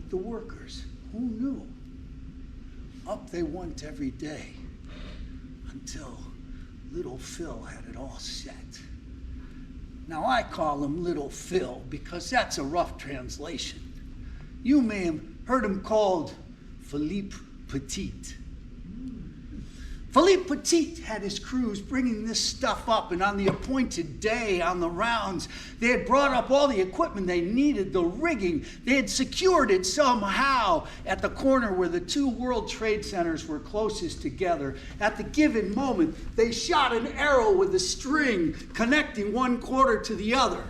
like the workers. Who knew? Up they went every day until Little Phil had it all set. Now I call him Little Phil because that's a rough translation. You may have heard him called Philippe Petit. Philippe Petit had his crews bringing this stuff up, and on the appointed day on the rounds, they had brought up all the equipment they needed, the rigging. They had secured it somehow at the corner where the two World Trade Centers were closest together. At the given moment, they shot an arrow with a string connecting one quarter to the other.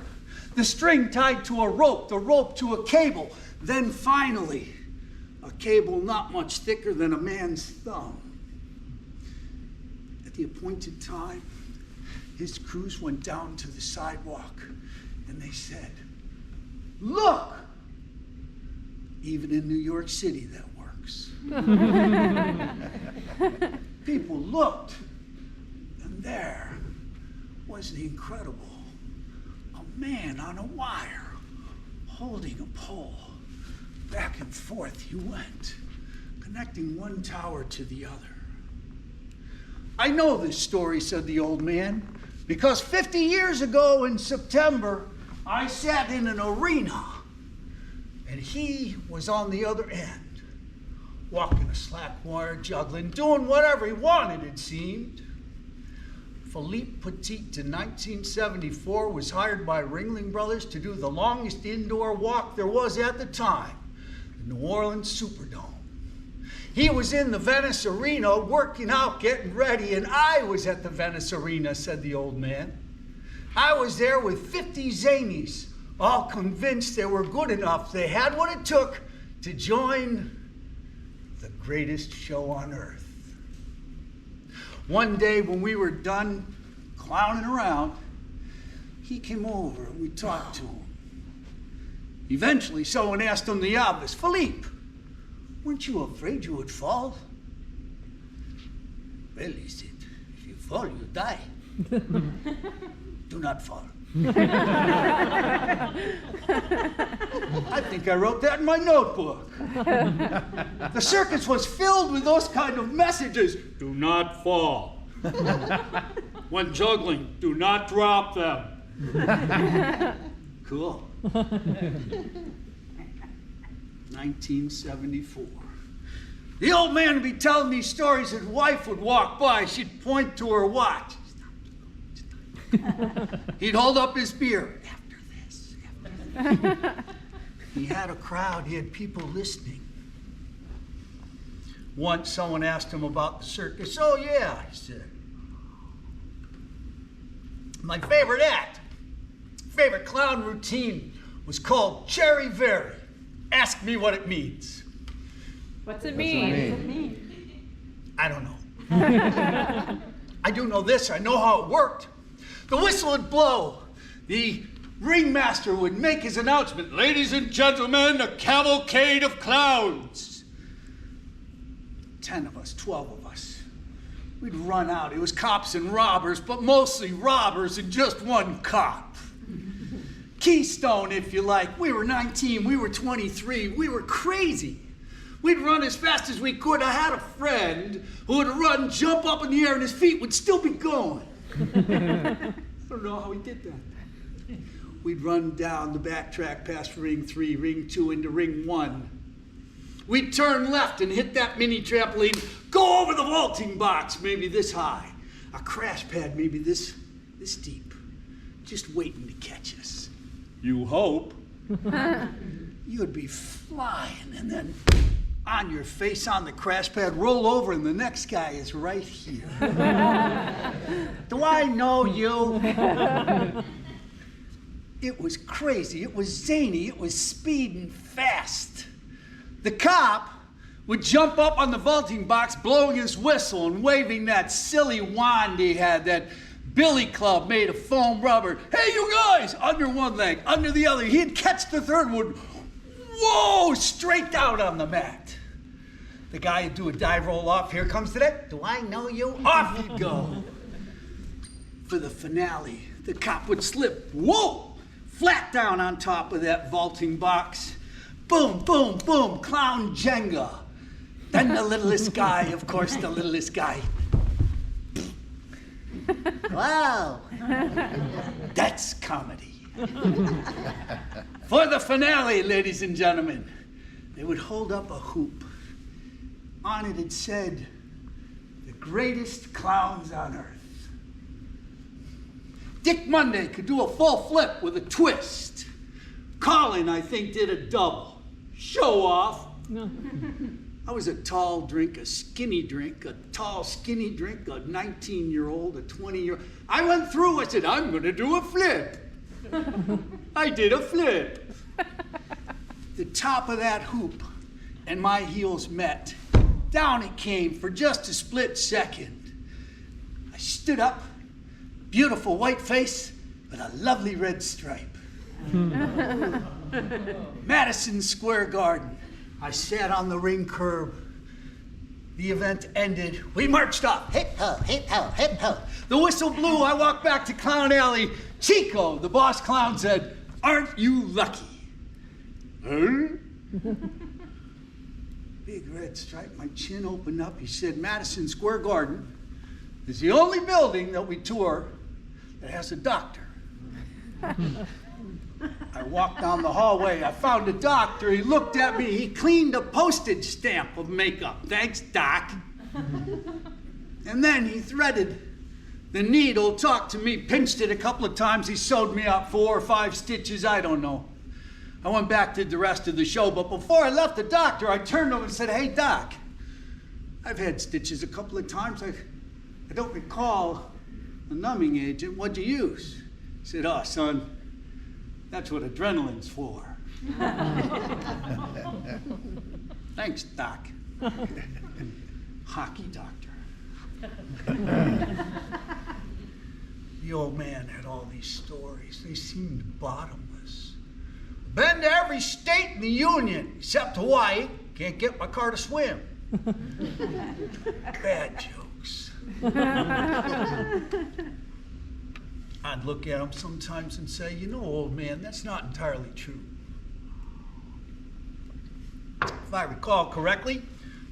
The string tied to a rope, the rope to a cable. Then finally, a cable not much thicker than a man's thumb. At the appointed time, his crews went down to the sidewalk and they said, "Look!" Even in New York City, that works. People looked, and there was the incredible. A man on a wire, holding a pole. Back and forth he went, connecting one tower to the other. "I know this story," said the old man, "because 50 years ago in September, I sat in an arena, and he was on the other end, walking a slack wire, juggling, doing whatever he wanted, it seemed." Philippe Petit in 1974 was hired by Ringling Brothers to do the longest indoor walk there was at the time, the New Orleans Superdome. He was in the Venice Arena working out, getting ready, and I was at the Venice Arena, said the old man. I was there with 50 zanies, all convinced they were good enough. They had what it took to join the greatest show on earth. One day when we were done clowning around, he came over and we talked to him. Eventually, someone asked him the obvious, "Philippe, weren't you afraid you would fall?" "Well," he said, "if you fall, you die. Do not fall." I think I wrote that in my notebook. The circus was filled with those kind of messages. Do not fall. When juggling, do not drop them. Cool. 1974. The old man would be telling these stories. His wife would walk by. She'd point to her watch. He'd hold up his beer. After this. He had a crowd. He had people listening. Once someone asked him about the circus. "Oh, yeah," he said. "My favorite act, favorite clown routine was called Cherry Very. Ask me what it means." What's it mean? I don't know. I do know this. I know how it worked. The whistle would blow. The ringmaster would make his announcement. "Ladies and gentlemen, a cavalcade of clowns." 10 of us, 12 of us. We'd run out. It was cops and robbers, but mostly robbers and just one cop. Keystone, if you like. We were 19, we were 23, we were crazy. We'd run as fast as we could. I had a friend who would run, jump up in the air, and his feet would still be going. I don't know how he did that. We'd run down the backtrack past ring 3, ring 2, into ring 1. We'd turn left and hit that mini trampoline, go over the vaulting box, maybe this high, a crash pad maybe this deep, just waiting to catch us. You hope. You'd be flying and then on your face on the crash pad, roll over, and the next guy is right here. Do I know you? It was crazy. It was zany. It was speeding fast. The cop would jump up on the vaulting box, blowing his whistle and waving that silly wand he had, that billy club made of foam rubber. "Hey, you guys!" Under one leg, under the other. He'd catch the third one. Whoa! Straight down on the mat. The guy would do a dive roll off. Here comes the deck. Do I know you? Off he'd go. For the finale, the cop would slip. Whoa! Flat down on top of that vaulting box. Boom, boom, boom, clown Jenga. Then the littlest guy, of course, the littlest guy. Wow, that's comedy. For the finale, ladies and gentlemen, they would hold up a hoop. On it it said, "The greatest clowns on earth." Dick Monday could do a full flip with a twist. Colin, I think, did a double. Show off. I was a tall drink, a skinny drink, a tall skinny drink, a 19-year-old, a 20-year-old. I went through, I said, I'm going to do a flip. I did a flip. The top of that hoop and my heels met. Down it came for just a split second. I stood up, beautiful white face with a lovely red stripe. Madison Square Garden. I sat on the ring curb. The event ended. We marched off. Hip ho, hip ho, hip ho. The whistle blew. I walked back to Clown Alley. Chico, the boss clown, said, "Aren't you lucky?" Huh? Big red stripe. My chin opened up. He said, "Madison Square Garden is the only building that we tour that has a doctor." I walked down the hallway. I found a doctor. He looked at me. He cleaned a postage stamp of makeup. "Thanks, Doc." And then he threaded the needle, talked to me, pinched it a couple of times. He sewed me up 4 or 5 stitches. I don't know. I went back to the rest of the show. But before I left the doctor, I turned to him and said, "Hey, Doc, I've had stitches a couple of times. I don't recall a numbing agent. What'd you use?" He said, "Oh, son, that's what adrenaline's for." Thanks, Doc. Hockey doctor. The old man had all these stories. They seemed bottomless. Been to every state in the Union except Hawaii. Can't get my car to swim. Bad jokes. I'd look at him sometimes and say, "You know, old man, that's not entirely true." If I recall correctly,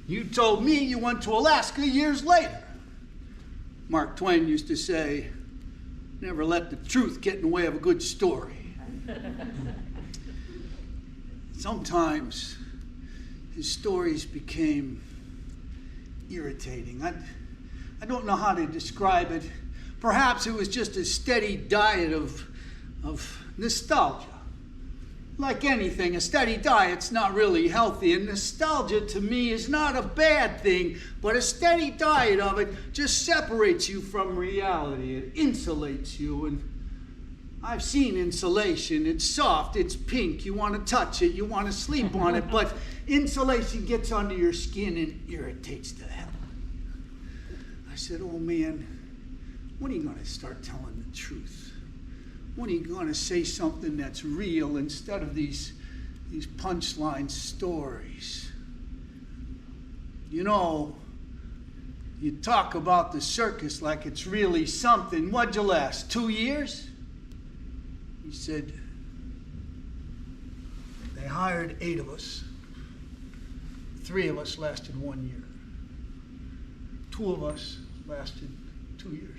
you told me you went to Alaska years later. Mark Twain used to say, "Never let the truth get in the way of a good story." Sometimes his stories became irritating. I don't know how to describe it. Perhaps it was just a steady diet of nostalgia. Like anything, a steady diet's not really healthy, and nostalgia to me is not a bad thing, but a steady diet of it just separates you from reality. It insulates you, and I've seen insulation. It's soft, it's pink, you want to touch it, you want to sleep on it, but insulation gets under your skin and irritates the hell. I said, "Oh man, when are you going to start telling the truth? When are you going to say something that's real instead of these punchline stories? You know, you talk about the circus like it's really something. What'd you last, 2 years?" He said, "They hired 8 of us. 3 of us lasted 1 year. 2 of us lasted 2 years."